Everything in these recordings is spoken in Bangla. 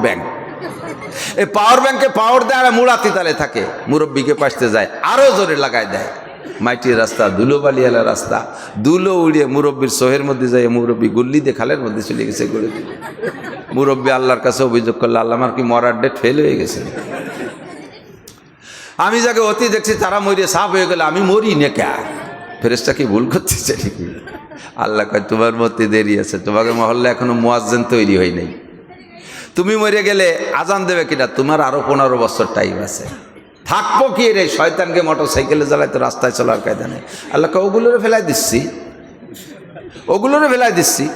ব্যাংক। এই পাওয়ার ব্যাংকে পাওয়ার দেয় আর মুড়াতি তালে থাকে, মুরব্বীকে পাশতে যায় আরো জোরে লাগাই দেয়। মাটির রাস্তা, ধুলো বালিয়ালা রাস্তা, ধুলো উড়িয়ে মুরব্বীর সোহের মধ্যে যায়, মুরব্বী গুল্লি দিয়ে খালের মধ্যে চলে গেছে গড়ে দিলে। মুরব্বী আল্লাহর কাছে অভিযোগ করলে, আল্লাহ আমার কি মরার ডেট ফেল হয়ে গেছে? আমি যাকে অতি দেখছি তারা মরিয়ে সাফ হয়ে গেলে আমি মরি না কে? ফেরেশতা কি ভুল করতেছে নাকি? আল্লাহ কয় তোমার মধ্যে দেরি আছে, তোমাকে মহল্লা এখনো মুয়াজ্জিন তৈরি হয় নাই। তুমি মরে গেলে আজান দেবে কিনা? তোমার আরো 15 বছর টাইম আছে। থাকবো কি রে? শয়তানকে মোটর সাইকেলে জ্বালায় তো রাস্তায় চলার কায়দা নেই। আল্লাহ কয় ওগুলোরে ফেলাই দিচ্ছি, ওগুলোরে ফেলাই দিচ্ছি।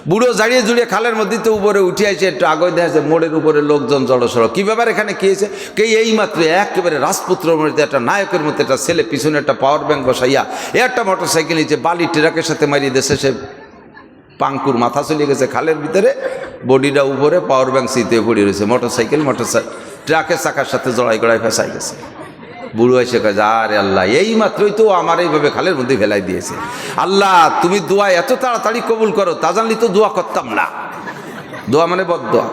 বুড়ো জাড়িয়ে জুড়িয়ে খালের মধ্যে তো উপরে উঠে আসে, একটু আগে দেখা যায় মোড়ের উপরে লোকজন জড়সড়। কি ব্যাপার এখানে কি হয়েছে? কে এই মাত্র একেবারে রাজপুত্রের মধ্যে একটা নায়কের মধ্যে একটা ছেলে পিছনে একটা পাওয়ার ব্যাংক বসাইয়া একটা মোটর সাইকেল নিচে বালি ট্রাকের সাথে মারিয়ে দিয়েছে। সে পাঙ্কুর মাথা চলে গেছে খালের ভিতরে, বডিটা উপরে, পাওয়ার ব্যাংক সিটে পড়ে রয়েছে। মোটর সাইকেল ট্রাকের চাকার সাথে জড়াই গড়াই ফেসাই গেছে। বুড়ো এসে কাজ, আরে আল্লাহ এই মাত্রই তো আমার এইভাবে খালের মধ্যে ফেলাই দিয়েছে। আল্লাহ তুমি দোয়া এত তাড়াতাড়ি কবুল করো, তা জানলি তো দোয়া করতাম না। দোয়া মানে বদদোয়া।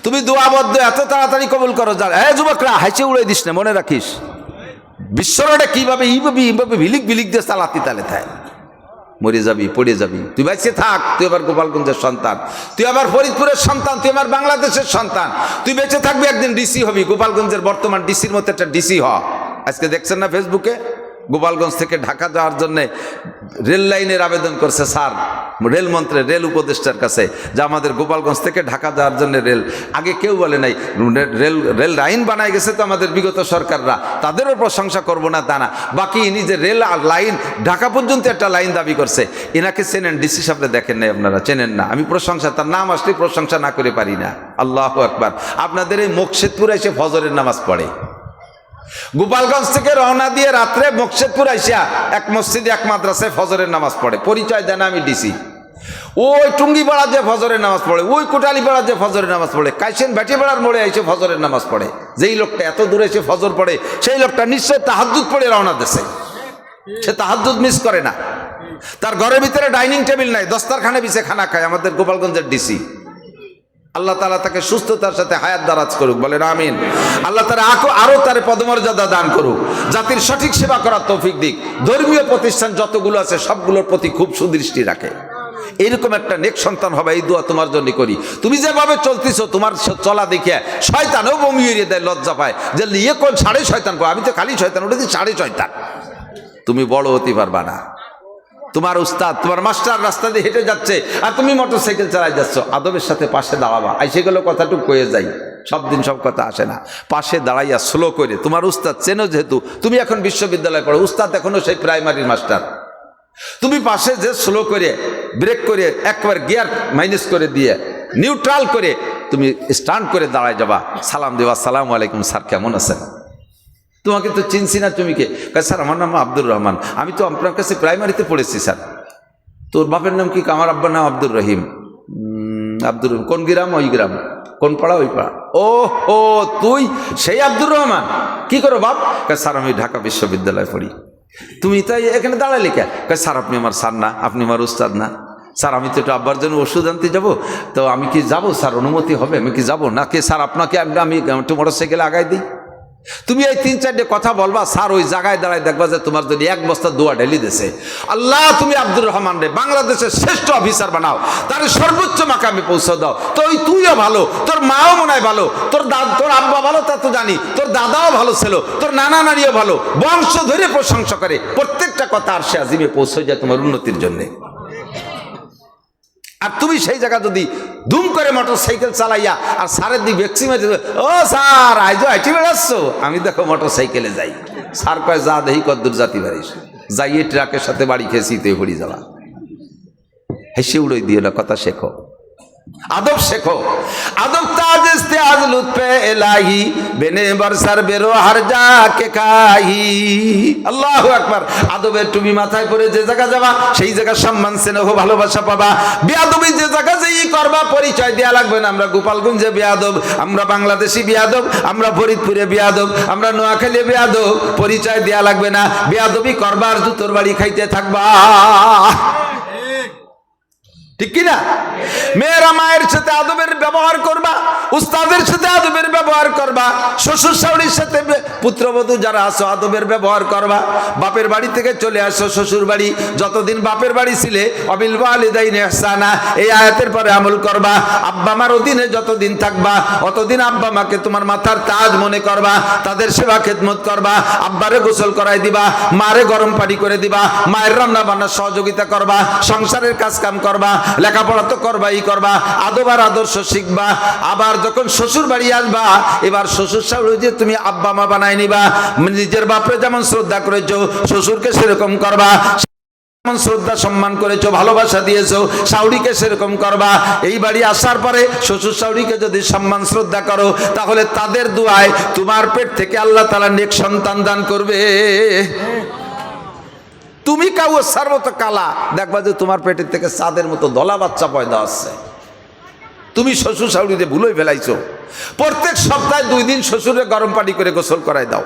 তুমি দোয়া বদ্ধ এত তাড়াতাড়ি কবুল করো। যুবকরা হাসে উড়ে দিস না, মনে রাখিস বিশ্বরটা কিভাবে এইভাবে ভিলিক ভিলিক দিয়ে চালাতি তালে থাকে। মরে যাবি, পড়ে যাবি। তুই বাইসে থাক, তুই আবার গোপালগঞ্জের সন্তান, তুই আবার ফরিদপুরের সন্তান, তুই আবার বাংলাদেশের সন্তান। তুই বেঁচে থাকবি, একদিন ডিসি হবি। গোপালগঞ্জের বর্তমান ডিসির মতো একটা ডিসি হ। আজকে দেখছেন না ফেসবুকে, গোপালগঞ্জ থেকে ঢাকা যাওয়ার জন্য রেল লাইনের আবেদন করছে স্যার রেলমন্ত্রী, রেল উপদেষ্টার কাছে, যে আমাদের গোপালগঞ্জ থেকে ঢাকা যাওয়ার জন্য রেল। আগে কেউ বলে নাই, রেল লাইন বানায় গেছে তো আমাদের বিগত সরকাররা, তাদেরও প্রশংসা করবো না তা না। বাকি ইনি যে রেল লাইন ঢাকা পর্যন্ত একটা লাইন দাবি করছে, এনাকে চেনেন? ডিসি সাহেবরা দেখেন নাই আপনারা, চেনেন না। আমি প্রশংসা, তার নাম আসলে প্রশংসা না করে পারি না। আল্লাহু আকবার। আপনাদের এই মোকশেদপুর এসে ফজরের নামাজ পড়ে, গোপালগঞ্জ থেকে রওনা দিয়ে রাত্রে মোকশেদপুর আইসা এক মসজিদে এক মাদ্রাসায় ফজরের নামাজ পড়ে, পরিচয় দেন আমি ডিসি। ওই টুঙ্গিপাড়া যে ফজরের নামাজ পড়ে, ওই কোটালীপাড়া যে ফজরের নামাজ পড়ে, কাইসেন ব্যাটিপাড়ার মোড়ে এসে ফজরের নামাজ পড়ে। যেই লোকটা এত দূরে এসে ফজর পড়ে, সেই লোকটা নিশ্চয় তাহাজ্জুদ পড়ে রওনা দেশে। সে তাহাজ্জুদ মিস করে না। তার ঘরের ভিতরে ডাইনিং টেবিল নাই, দস্তারখানে বিছে খানা খায় আমাদের গোপালগঞ্জের ডিসি। আল্লাহ তাআলা তাকে সুস্থতার সাথে হায়াত দারাজ করুক, বলেন আমিন। আল্লাহ তাআলা আরো তার পদমর্যাদা দান করুক, জাতির সঠিক সেবা করার তৌফিক দিক। ধর্মীয় প্রতিষ্ঠান যতগুলো আছে সবগুলোর প্রতি খুব সুদৃষ্টি রাখে। এরকম একটা নেক সন্তান হবে, এই দোয়া তোমার জন্য করি। তুমি যেভাবে চলতেছো, তোমার চলা দেখে শয়তানও বমি এড়িয়ে দেয়, লজ্জা পায় যে ইয়ে কোন সাড়ে শয়তান, আমি তো খালি শয়তান উঠেছি, সাড়ে শয়তান। তুমি বড় হতে পারবা না। তোমার উস্তাদ, তোমার মাস্টার রাস্তা দিয়ে হেঁটে যাচ্ছে আর তুমি মোটর সাইকেল চালাই যাচ্ছ, আদবের সাথে পাশে দাঁড়াবা। আইসে গেল কথাটুকু কয়ে যাই, সব দিন সব কথা আসে না। পাশে দাঁড়াইয়া স্লো করে, তোমার উস্তাদ চেনো, যেহেতু তুমি এখন বিশ্ববিদ্যালয়ে পড়ো, উস্তাদ এখনো সেই প্রাইমারির মাস্টার। তুমি পাশে যে স্লো করে ব্রেক করে একবার গিয়ার মাইনাস করে দিয়ে নিউট্রাল করে তুমি স্টান্ট করে দাঁড়ায় যাবা, সালাম দেবা, আসসালামু আলাইকুম স্যার, কেমন আছেন? তোমাকে তো চিনছি না, তুমি কে? স্যার আমার নাম আব্দুর রহমান, আমি তো আপনার কাছে প্রাইমারিতে পড়েছি। স্যার তোর বাপের নাম কি? আমার আব্বার নাম আব্দুর রহিম। আব্দুর রহিম কোন গ্রাম? ওই গ্রাম। কোন পাড়া? ওই পাড়া। ও তুই সেই আব্দুর রহমান, কি করো বাপ? স্যার আমি ঢাকা বিশ্ববিদ্যালয়ে পড়ি। তুমি তাই এখানে দাঁড়ালে কে? স্যার আপনি আমার স্যার না, আপনি আমার উস্তাদ না। স্যার আমি তো একটু আব্বার জন্য ওষুধ আনতে যাবো, তো আমি কি যাবো? স্যার অনুমতি হবে? আমি কি যাবো না? কে স্যার আপনাকে আমি একটু মোটর সাইকেলে আগাই দিই। তুমি এই 3-4টে কথা বলবা, স্যার ওই জায়গায় দাঁড়ায় দেখবা যে তোমার যদি 1 বস্তা দোয়া ঢেলি দিছে। আল্লাহ তুমি আব্দুর রহমান রে বাংলাদেশের শ্রেষ্ঠ অফিসার বানাও, তার সর্বোচ্চ মাকামে পৌঁছে দাও। তো ওই তুইও ভালো, তোর মাও মনে হয় ভালো, তোর আব্বা ভালো তা তো জানি, তোর দাদাও ভালো ছিল, তোর নানা নানিও ভালো, বংশ ধরে প্রশংসা করে। প্রত্যেকটা কথা আর সে আজিমে পৌঁছে যায় তোমার উন্নতির জন্যে। আর তুমি সেই জায়গা যদি দুম করে মোটর সাইকেল চালাইয়া আর স্যারের দিক ভ্যাকসিন, ও স্যার আইজো আইটি বেড়াচ্ছ, আমি দেখো মোটর সাইকেলে যাই। স্যার কয় যা দেহি কদ্দুর জাতি বাড়িস, যাইয়ে ট্রাকের সাথে বাড়ি খেয়েছি তুই পড়ি যাওয়া। হেসে উড়োই দিয়ে না, কথা শেখো, আদব শেখো। আদব তাজ ইস্তেআজ লুৎফে ইলাহি বেনে বরসার বেরো হার যা কে কাহি। আল্লাহু আকবার। আদবের তুমি মাথায় পরে যে জায়গা যাবা, সেই জায়গা সম্মান স্নেহ ভালোবাসা পাবা। বেয়াদবি যে জায়গা যেই করবা, পরিচয় দেয়া লাগবে না আমরা গোপালগঞ্জে বেয়াদব, আমরা বাংলাদেশি বেয়াদব, আমরা ফরিদপুরে বেয়াদব, আমরা নোয়াখালী বেয়াদব, পরিচয় দেয়া লাগবে না। বেয়াদবি করবার জুতোর বাড়ি খাইতে থাকবা, ঠিক কিনা? মেয়েরা মায়ের সাথে আদবের ব্যবহার করবা, উস্তাদের সাথে আদবের ব্যবহার করবা, শ্বশুর শাশুড়ির সাথে পুত্রবধূ যারা আছো আদবের ব্যবহার করবা। বাপের বাড়ি থেকে চলে আসো শ্বশুর বাড়ি, যতদিন বাপের বাড়ি ছিলে অবিল ওয়ালিদাইনি ইহসানা এই আয়াতের পরে আমল করবা। আব্বা মার অধীনে যতদিন থাকবা অতদিন আব্বা মাকে তোমার মাথার তাজ মনে করবা, তাদের সেবা খেদমত করবা, আব্বারে গোসল করাই দিবা, মারে গরম পানি করে দিবা, মায়ের রান্না বান্নার সহযোগিতা করবা, সংসারের কাজ কাম করবা, লেখাপড়া তো করবাই করবা, আদব আর আদর্শ শিখবা। আবার যখন শ্বশুর বাড়ি আসবা এবার শ্বশুর শাশুড়ি যে তুমি আব্বা মা বানাই নিবা, নিজের বাপরে যেমন শ্রদ্ধা করেছো শ্বশুরকে সেরকম করবা, যেমন শ্রদ্ধা সম্মান করেছো ভালোবাসা দিয়েছো শাশুড়িকে সেরকম করবা। এই বাড়ি আসার পরে শ্বশুর শাশুড়িকে যদি সম্মান শ্রদ্ধা করো তাহলে তাদের দুয়ায় তোমার পেট থেকে আল্লাহ তাআলা নেক সন্তান দান করবে। তুমি কাউসার মতো কালা, দেখবা যে তোমার পেটের থেকে চাঁদের মতো দলা বাচ্চা পয়দা আসছে। তুমি শ্বশুর শাশুড়িতে ভুলোই ফেলাইছো। প্রত্যেক সপ্তাহে 2 দিন শ্বশুরে গরম পানি করে গোসল করাই দাও,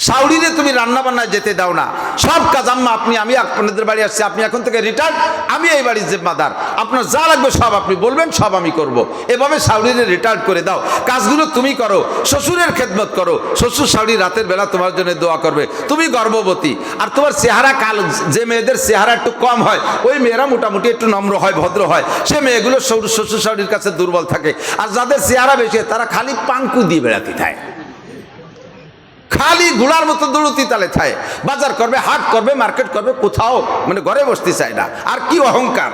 শাশুড়িরে তুমি রান্না বান্নায় যেতে দাও না। সব কাজ আম্মা আমি আপনাদের বাড়ি আসছি, আপনি এখন থেকে রিটায়ার্ড, আমি এই বাড়ির জিম্মাদার, আপনার যা লাগবে সব আপনি বলবেন, সব আমি করব। এভাবে শাশুড়িরে রিটায়ার্ড করে দাও, কাজগুলো তুমি করো, শ্বশুরের খেদমত করো। শ্বশুর শাশুড়ি রাতের বেলা তোমার জন্য দোয়া করবে। তুমি গর্ভবতী আর তোমার চেহারা কালো, যে মেয়েদের চেহারা একটু কম হয় ওই মেয়েরা মোটামুটি একটু নম্র হয়, ভদ্র হয়, সে মেয়েগুলো শ্বশুর শাশুড়ির কাছে দুর্বল থাকে। আর যাদের চেহারা বেশি তারা খালি পাঙ্কু দিয়ে বেড়াতে থাকে, খালি ঘোড়ার মতো দৌড়তি তালে থাকে, বাজার করবে, হাট করবে, মার্কেট করবে, কোথাও মানে ঘরে বসতে চায় না। আর কি অহংকার!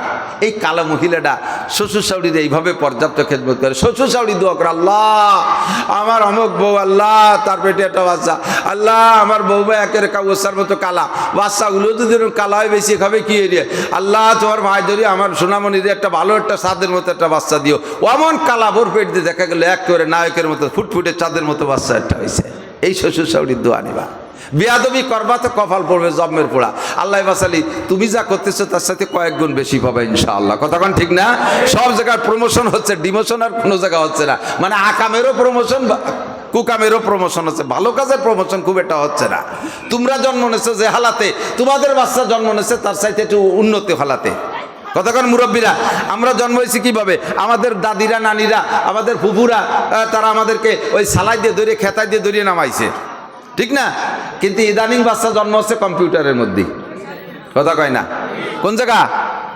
এই কালো মহিলাটা শ্বশুর শাশুড়ির এইভাবে পর্যাপ্ত খেদমত করে। শ্বশুর শাশুড়ি দোয়া করে, আল্লাহ আমার অমুক বউ, আল্লাহ তার পেটে একটা বাচ্চা, আল্লাহ আমার বউ একের কাউসার মতো কালা, বাচ্চাগুলো যদি কালা হয় বেশি খাবে কি এরিয়া, আল্লাহ তোমার ভাই ধরি আমার সোনামণির একটা ভালো একটা চাঁদের মতো একটা বাচ্চা দিও। অমন কালা ভোর পেট দিয়ে দেখা গেলো এক করে নায়কের মতো ফুটফুটে চাঁদের মতো বাচ্চা একটা হয়েছে। এই শ্বশুর শাশুড়ির দোয়া নিবা। বেয়াদবি করবা তো কপাল পড়বে জম্মের পোড়া। আল্লাহ বাসালি তুমি যা করতেছো তার সাথে কয়েক গুণ বেশি পাবে ইনশাআল্লাহ। কতক্ষণ ঠিক না? সব জায়গায় প্রমোশন হচ্ছে, ডিমোশন আর কোনো জায়গা হচ্ছে না। মানে আকামেরও প্রমোশন, কুকামেরও প্রমোশন হচ্ছে, ভালো কাজের প্রমোশন খুব একটা হচ্ছে না। তোমরা জন্ম নেছো যে হালাতে, তোমাদের বাচ্চা জন্ম নেছে তার চাইতে একটু উন্নতি হালাতে। কতক্ষণ মুরব্বীরা, আমরা জন্ম হয়েছি কীভাবে? আমাদের দাদিরা, নানিরা, আমাদের ফুফুরা তারা আমাদেরকে ওই সালাই দিয়ে ধরিয়ে, খেতায় দিয়ে ধরিয়ে নামাইছে, ঠিক না? কিন্তু ইদানিং বাচ্চা জন্ম হচ্ছে কম্পিউটারের মধ্যে। কথা কয় না? কোন জায়গা?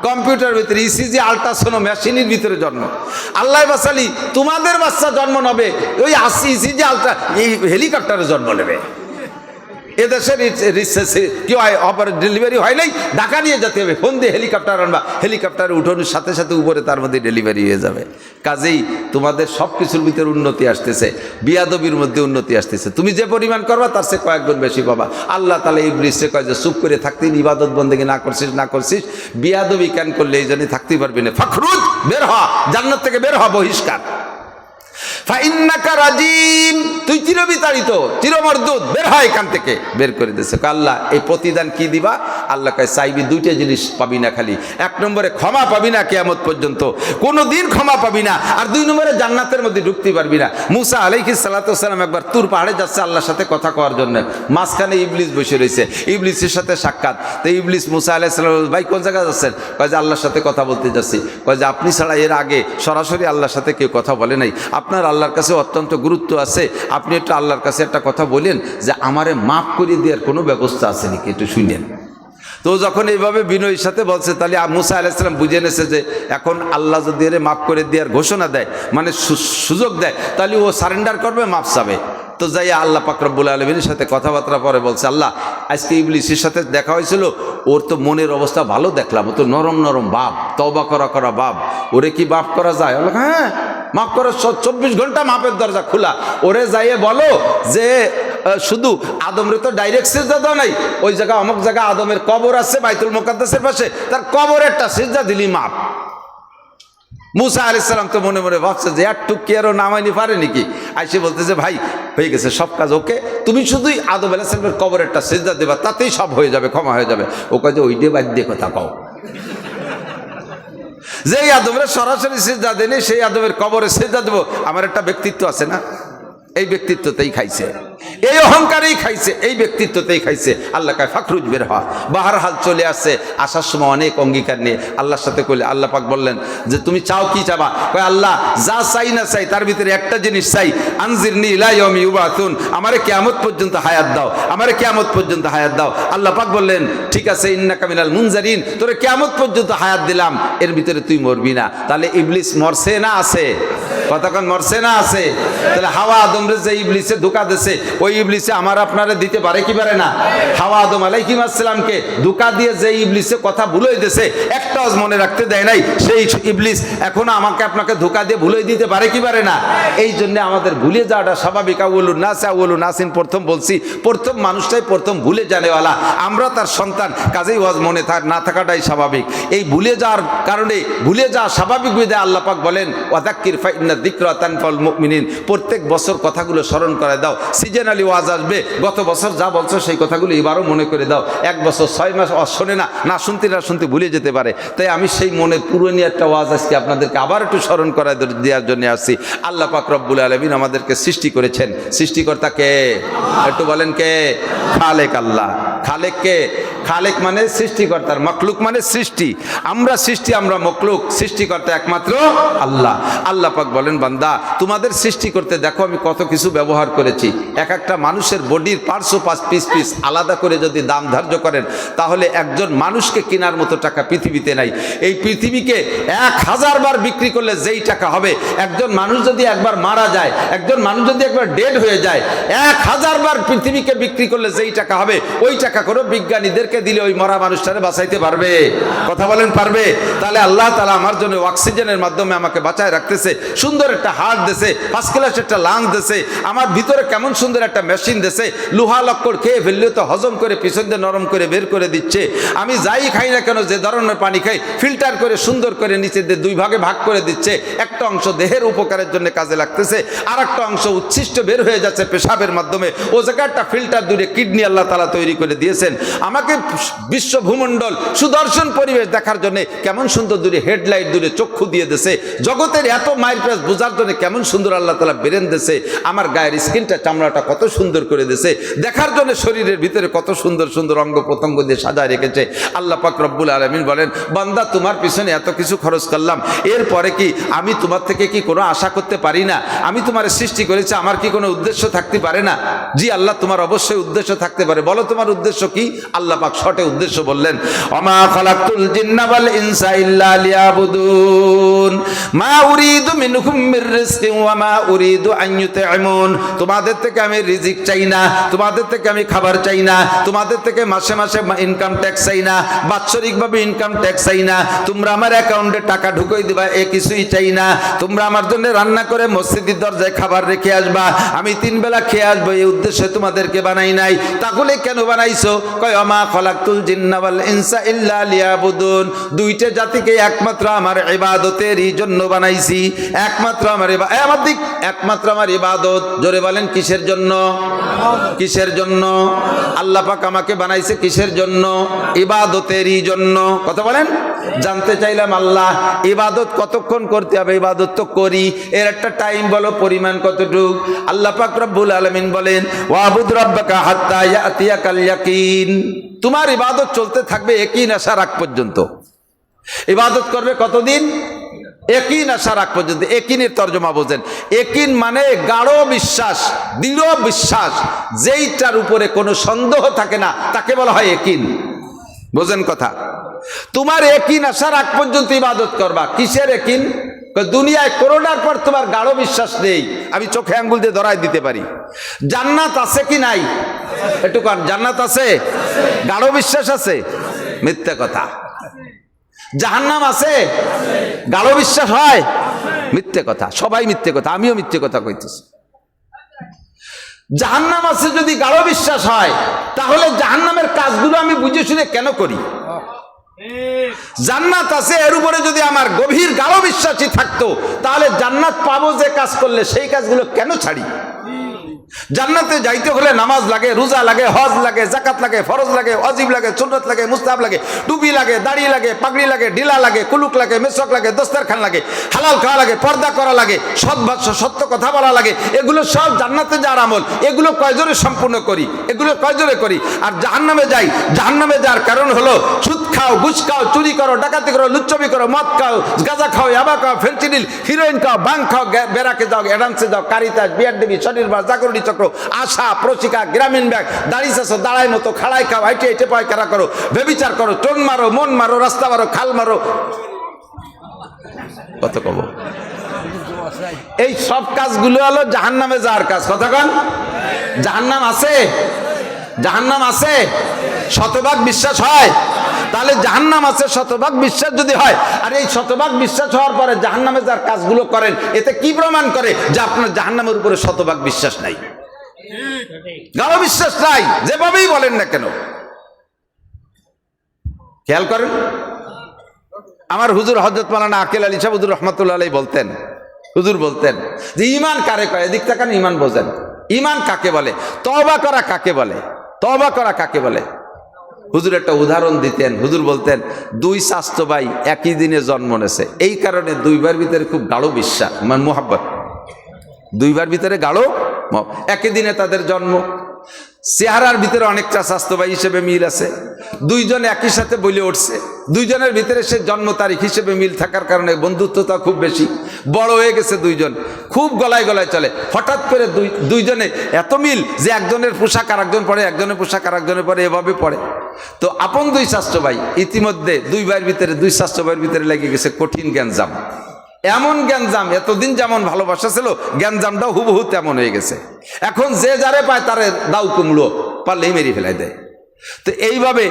কম্পিউটারের ভিতরে, ইসিজি আল্ট্রাসোনো মেশিনের ভিতরে জন্ম। আল্লাহ বাসালি তোমাদের বাচ্চা জন্ম নেবে ওই ইসিজি আল্ট্রা এই হেলিকপ্টারে জন্ম নেবে। এদেশের কি হয়, ডেলিভারি হয় নাই, ঢাকা নিয়ে যেতে হবে, ফোন দিয়ে হেলিকপ্টার আনবা, হেলিকপ্টারে উঠানোর সাথে সাথে উপরে তার মধ্যে ডেলিভারি হয়ে যাবে। কাজেই তোমাদের সব কিছুর ভিতরে উন্নতি আসতেছে, বিয়াদবির মধ্যে উন্নতি আসতেছে। তুমি যে পরিমাণ করবা তার সে কয়েক গুণ বেশি পাবা। আল্লাহ তাআলা ইবলিসকে কয় যে চুপ করে থাকতে, ইবাদত বন্দেগী না করছিস, বিয়াদবি কেন করলে এই জন্যই থাকতেই পারবি না। ফাখরুজ, বের হ, জান্নাত থেকে বের হ, বহিষ্কার। ফাইন্নাকা রাজিম, তুই চিরবিতাড়িত, চিরমর্দুদ, বের হয় এখান থেকে। বের করে দিয়েছে। আল্লাহ এই প্রতিদান কি দিবা? আল্লাহ কয় চাইবি 2টা জিনিস পাবি না, খালি 1 নম্বরে ক্ষমা পাবি না কিয়ামত পর্যন্ত, কোনো দিন ক্ষমা পাবি না। আর 2 নম্বরে জান্নাতের মধ্যে ঢুকতে পারবি না। মুসা আলাইহিস সালাতু ওয়াসসালাম একবার তুর পাহাড়ে যাচ্ছে আল্লাহর সাথে কথা কওয়ার জন্য, মাঝখানে ইবলিস বসে রয়েছে, ইবলিসের সাথে সাক্ষাৎ। তো ইবলিস মুসা আলাইহিস সালাম, ভাই কোন জায়গায় যাচ্ছেন? কয় যে আল্লাহর সাথে কথা বলতে যাচ্ছি। কয় যে আপনি ছাড়া এর আগে সরাসরি আল্লাহর সাথে কেউ কথা বলে নাই, আপনার আল্লাহর কাছে অত্যন্ত গুরুত্ব আছে, আপনি একটু আল্লাহর কাছে একটা কথা বলেন যে আমারে মাফ করে দেওয়ার কোনো ব্যবস্থা আছে নাকি, একটু শুনেন। তো যখন এইভাবে বিনয়ের সাথে বলছে, তাহলে মুসা আলাইহিস সালাম বুঝে নেছে যে এখন আল্লাহ যদি এর মাফ করে দেওয়ার ঘোষণা দেয়, মানে সুযোগ দেয়, তাহলে ও সারেন্ডার করবে, মাফ চাবে। তো যাই আল্লাহ পাক রব্বুল আলামিনের সাথে কথাবার্তা পরে বলছে, আল্লাহ আজকে ইবলিসের সাথে দেখা হয়েছিল, ওর তো মনের অবস্থা ভালো দেখলাম, ও তো নরম নরম বাপ, তওবা করা বাপ, ওরে কি মাফ করা যায়? হ্যাঁ মাফ করা, 24 ঘন্টা মাপের দরজা খোলা। ওরে যাইয়ে বলো যে শুধু আদমরে তো ডাইরেক্ট সিজদা দাও নাই, ওই জায়গা অমুক জায়গা আদমের কবর আছে বাইতুল মুকাদ্দাসের পাশে, তার কবরে একটা সিজদা দিলি মাপ। মুসা আলাইহিস সালাম তো মনে মনে ভাবছে যে একটু কি আরো নামাইনি পারে নাকি, আইসে বলতেছে ভাই হয়ে গেছে, সব কাজ ওকে, তুমি শুধুই আদম আলাইহিস সালামের কবরে একটা সিজদা দেবা, তাতেই সব হয়ে যাবে, ক্ষমা হয়ে যাবে। ও কয় যে ওই ডে বাদ দিয়ে কথা কও, যেই আদমের সরাসরি সিজদা দেনি সেই আদমের কবরে সিজদা দেবো, আমার একটা ব্যক্তিত্ব আছে না? এই ব্যক্তিত্বতেই খাইছে, এই অহংকারেই খাইছে, এই ব্যক্তিত্বতেই খাইছে। আল্লাহ কয় ফাখরুজ বের হ। বাহার হাল চলে আসছে, আসার সময় অনেক অঙ্গীকার নিয়ে আল্লাহর সাথে কইলে আল্লাহ পাক বললেন যে তুমি চাও কি চাবা? কয় আল্লাহ যা চাই না চাই তার ভিতরে একটা জিনিস চাই, আনজিরনি ইলা ইয়াউমি ইউবাসুন, আমারে কিয়ামত পর্যন্ত হায়াত দাও, আমারে কিয়ামত পর্যন্ত হায়াত দাও। আল্লাহ পাক বললেন ঠিক আছে, ইন্নাকা মিনাল মুনজারিন, তোরে কিয়ামত পর্যন্ত হায়াত দিলাম, এর ভিতরে তুই মরবি না। তাহলে ইবলিস মরছে না আছে? কতক্ষণ মরছে না আছে? তাহলে হাওয়া আদমরে যে ইবলিসে ধোঁকা দিয়েছে, ওই ইবলিসে আমার আপনারে দিতে পারে কি পারে না? হাওয়া আদম আলাইহিস সালামকে ধোঁকা দিয়ে যে ইবলিসে কথা ভুলাই দিয়েছে, একটাও মনে রাখতে দেয় নাই, সেই ইবলিস এখনো আমাকে আপনাকে ধোঁকা দিয়ে ভুলাই দিতে পারে কি পারে না? এই জন্য আমাদের ভুলে যাওয়াটা স্বাভাবিক। আউয়ালুন নাস আউয়ালুন নাসিন, প্রথম বলছি প্রথম মানুষটাই প্রথম ভুলে জানেওয়ালা, আমরা তার সন্তান, কাজেই ওয়াজ মনে না থাকাটাই স্বাভাবিক। এই ভুলে যাওয়ার কারণে, ভুলে যাওয়া স্বাভাবিক বিধায় আল্লাহ পাক বলেন ওয়াযাক্কির ফাইন্না যিকরা তানফাউল মুমিনিন, প্রত্যেক বছর কথাগুলো স্মরণ করে দাও। সিজনালি ওয়াজ আসবে, গত বছর যা বলছো সেই কথাগুলো এবারও মনে করে দাও। এক বছর 6 মাস শোনে না, না শুনতে ভুলে যেতে পারে। তাই আমি সেই মনে পুরনো একটা ওয়াজ আজকে আপনাদেরকে আবার একটু স্মরণ করায় দেওয়ার জন্য আসছি। আল্লাহ পাক রব্বুল আলামিন আমাদেরকে সৃষ্টি করেছেন, সৃষ্টিকর্তা কে? একটু বলেন কে? খালেক আল্লাহ। খালেক কে? খালেক মানে সৃষ্টিকর্তার, মখলুক মানে সৃষ্টি। আমরা সৃষ্টি, আমরা মখলুক, সৃষ্টিকর্তা একমাত্র আল্লাহ। আল্লাহ পাক বলেন বান্দা তোমাদের সৃষ্টি করতে দেখো আমি কত কিছু ব্যবহার করেছি। এক একটা মানুষের বডির পার্শ্ব পাঁচ পিস আলাদা করে যদি দাম ধার্য করেন, তাহলে একজন মানুষকে কেনার মতো টাকা পৃথিবীতে নাই। এই পৃথিবীকে 1000 বার বিক্রি করলে যেই টাকা হবে, একজন মানুষ যদি একবার মারা যায়, একজন মানুষ যদি একবার ডেড হয়ে যায়, 1000 বার পৃথিবীকে বিক্রি করলে যেই টাকা হবে, ওই টাকা করে বিজ্ঞানীদেরকে দিলে ওই মরা মানুষটারে বাঁচাইতে পারবে? কথা বলেন পারবে? তাহলে আল্লাহ তাআলা আমার জন্য অক্সিজেনের মাধ্যমে আমাকে বাঁচায় রাখতেছে, সুন্দর একটা হার্ট দিয়েছে, ফার্স্ট ক্লাস একটা লাংস দিয়েছে, আমার ভিতরে কেমন সুন্দর একটা মেশিন দিয়েছে, লোহা লক্কর খেয়ে ফেললেও তো হজম করে পিছন দিয়ে নরম করে বের করে দিচ্ছে। আমি যাই খাই না কেন, যে ধরনের পানি খাই, ফিল্টার করে সুন্দর করে নিচে দিয়ে 2 ভাগে ভাগ করে দিচ্ছে। একটা অংশ দেহের উপকারের জন্য কাজে লাগতেছে, আর একটা অংশ উচ্ছিষ্ট বের হয়ে যাচ্ছে পেশাবের মাধ্যমে। ও জায়গায় একটা ফিল্টার দূরে কিডনি আল্লাহ তাআলা তৈরি করে দিয়েছেন। আমাকে বিশ্ব ভূমণ্ডল সুদর্শন পরিবেশ দেখার জন্য কেমন সুন্দর দূরে হেডলাইট দূরে চক্ষু দিয়ে দিয়েছে। জগতের এত মাইল প্রেস বোঝার জন্য কেমন সুন্দর আল্লাহ তাআলা ব্রেন দিয়েছে। আমার গায়ের স্কিনটা, চামড়াটা কত সুন্দর করে দিয়েছে, দেখার জন্য শরীরের ভিতরে কত সুন্দর সুন্দর অঙ্গ প্রত্যঙ্গ দিয়ে সাজায় রেখেছে। আল্লাহ পাক রব্বুল আলামিন বলেন বান্দা তোমার পিছনে এত কিছু খরচ করলাম, এরপরে কি আমি তোমার থেকে কি কোনো আশা করতে পারি না? আমি তোমার সৃষ্টি করেছি, আমার কি কোনো উদ্দেশ্য থাকতে পারে না? জি আল্লাহ, তোমার অবশ্যই উদ্দেশ্য থাকতে পারে। বলো তোমার উদ্দেশ্য কি? আল্লাহ পাক শর্টে উদ্দেশ্য বললেন, ওমা খালাকতুল জিন্না ওয়াল ইনসা ইল্লা লিয়াবুদুন মা উরিদু মিনহুম মির রিজকিন ওয়া মা উরিদু আন ইউতঈমুন। তোমাদের থেকে আমি রিজিক চাই না, তোমাদের থেকে আমি খাবার চাই না, তোমাদের থেকে মাসে মাসে ইনকাম ট্যাক্স চাই না, বাৎসরিকভাবে ইনকাম ট্যাক্স চাই না, তোমরা আমার অ্যাকাউন্টে টাকা ঢুকিয়ে দিবা, এ কিছুই চাই না। তোমরা আমার জন্য রান্না করে মসজিদের দরজায় খাবার রেখে আসবা, আমি 3 বেলা খেয়ে আসবো, এই উদ্দেশ্যে তোমাদেরকে বানাই নাই। তাহলে কেন বানাইছো? কয় ওমা খালাকতুল জিন্না ওয়াল ইনসা ইল্লা লিয়াবুদুন, দুইটা জাতিকে একমাত্র আমার ইবাদতেরই জন্য বানাইছি, একমাত্র আমার একমাত্র আমার ইবাদত। জোরে বলেন কিসের জন্য? কিসের জন্য? আল্লাহ পাক আমাকে বানাইছে কিসের জন্য? ইবাদতেরই জন্য। কথা বলেন। জানতে চাইলাম আল্লাহ ইবাদত কতক্ষণ করতে হবে? ইবাদত তো করি, এর একটা টাইম বলো, পরিমাণ কতটুক? আল্লাহ পাক রব্বুল আলামিন বলেন ওয়াবুদ রাব্বাকা হাত্তা ইয়াতিয়াকাল ইয়াকিন। তোমার ইবাদত চলতে থাকবে ইয়াকিন আসার আগ পর্যন্ত। ইবাদত করবে কতদিন? ইয়াকিন আসার আগ পর্যন্ত। ইয়াকিনের তর্জমা বোঝেন। ইয়াকিন মানে গাঢ় বিশ্বাস, দৃঢ় বিশ্বাস, যেইটার উপরে কোনো সন্দেহ থাকে না, তাকে বলা হয় ইয়াকিন। বোঝেন কথা? তোমার ইয়াকিন আসার আগ পর্যন্ত ইবাদত করবা। কিসের ইয়াকিন? দুনিয়ায় করোনার পর তোমার গাঢ় বিশ্বাস নেই, আমি চোখে আঙ্গুল দিয়ে ধরাই দিতে পারি। জান্নাত আছে কি নাই? একটু কারণ জান্নাত আছে, গাঢ় বিশ্বাস আছে? মিথ্যা কথা। জাহান্নাম আছে, গাঢ় বিশ্বাস হয়? মিথ্যে কথা, সবাই মিথ্যে কথা, আমিও মিথ্যে কথা কইতেছি। জাহান্নাম আছে যদি গাঢ় বিশ্বাস হয়, তাহলে জাহান্নামের কাজগুলো আমি বুঝে শুনে কেন করি? জান্নাত আছে এর উপরে যদি আমার গভীর গাঢ় বিশ্বাসই থাকতো, তাহলে জান্নাত পাবো যে কাজ করলে সেই কাজগুলো কেন ছাড়ি? জান্নাতে যাইতে হলে নামাজ লাগে, রোজা লাগে, হজ লাগে, যাকাত লাগে, ফরজ লাগে, ওয়াজিব লাগে, সুন্নাত লাগে, মুস্তাহাব লাগে, টুপি লাগে, দাড়ি লাগে, পাগড়ি লাগে, ঢিলা লাগে, কুলুক লাগে, মেসক লাগে, দস্তরখান লাগে, হালাল খাওয়া লাগে, পর্দা করা লাগে, সৎ ভাষা সত্য কথা বলা লাগে। এগুলো সব জান্নাতে যাওয়ার আমল। এগুলো কয়জনে সম্পূর্ণ করি? এগুলো কয়জনে করি? আর জাহান্নামে যাই। জাহান্নামে যাওয়ার কারণ হলো সুদ খাও, ঘুষ খাও, চুরি করো, ডাকাতি করো, লুচ্চবি করো, মদ খাও, গাঁজা খাও, ইয়াবা খাও, ফেন্সিডিল, হিরোইন খাও, বাং খাও, বেড়াকে যাও, অ্যাডান্সে যাও, কারিতাস, বিয়ার দেবী, শনিবার, জাগরণী চক্র, আশা, প্রশিকা, গ্রামীণ ব্যাগ, দাড়ি চাষো, দাঁড়াই মতো, খাড়াই খাও, হাইটে হেঁটে পায়খানা করো, বেবিচার করো, টোন মারো, মন মারো, রাস্তা মারো, খাল মারো। কত কব? এই সব কাজগুলো হলো জাহান্নামে যাওয়ার কাজ। কতক্ষণ? জাহান্নাম আছে? জাহান্নাম আছে? শতভাগ বিশ্বাস হয়? তাহলে জাহান্নাম আছে শতভাগ বিশ্বাস যদি হয়, আর এই শতভাগ বিশ্বাস হওয়ার পরে জাহান্নামে যার কাজগুলো করেন, এতে কি প্রমাণ করে? যে আপনার জাহান্নামের উপরে শতভাগ বিশ্বাস নাই, গাঢ় বিশ্বাস নাই, যেভাবেই বলেন না কেন। খেয়াল করেন, আমার হুজুর হযরত মাওলানা আকিল আলী সাহেব হুজুর রহমাতুল্লাহ আলাইহি বলতেন, হুজুর বলতেন যে ঈমান কারে কয়? এদিক তাকান, ঈমান বোঝেন। ঈমান কাকে বলে? তওবা করা কাকে বলে? তওবা করা কাকে বলে? হুজুর একটা উদাহরণ দিতেন। হুজুর বলতেন, দুই স্বাস্থ্য ভাই একই দিনে জন্ম নেছে, এই কারণে দুইবার ভিতরে খুব গাঢ় বিশ্বাস, মানে মোহাব্বত, দুইবার ভিতরে গাঢ়, একই দিনে তাদের জন্ম, চেহারার ভিতরে অনেকটা স্বাস্থ্য ভাই হিসেবে মিল আছে, দুইজন একই সাথে বলে উঠছে, দুইজনের ভিতরে সে জন্ম তারিখ হিসেবে মিল থাকার কারণে বন্ধুত্বতা খুব বেশি, বড় হয়ে গেছে দুইজন, খুব গলায় গলায় চলে। হঠাৎ করে দুইজনে এত মিল যে একজনের পোশাক আর একজন পরে, একজনের পোশাক আর একজনের পরে, এভাবে পড়ে। তো আপন দুই স্বাস্থ্য ভাই, ইতিমধ্যে দুই ভাইয়ের ভিতরে, দুই স্বাস্থ্য ভাইয়ের ভিতরে লেগে গেছে কঠিন গ্যাঞ্জাম। এমন গ্যাঞ্জাম, এতদিন যেমন ভালোবাসা ছিল, গ্যাঞ্জামটাও হুবহু তেমন হয়ে গেছে। এখন যে যারে পায় তারে দাউ কুমড়ো পারলেই মেরে ফেলাই দেয়। তো এইভাবে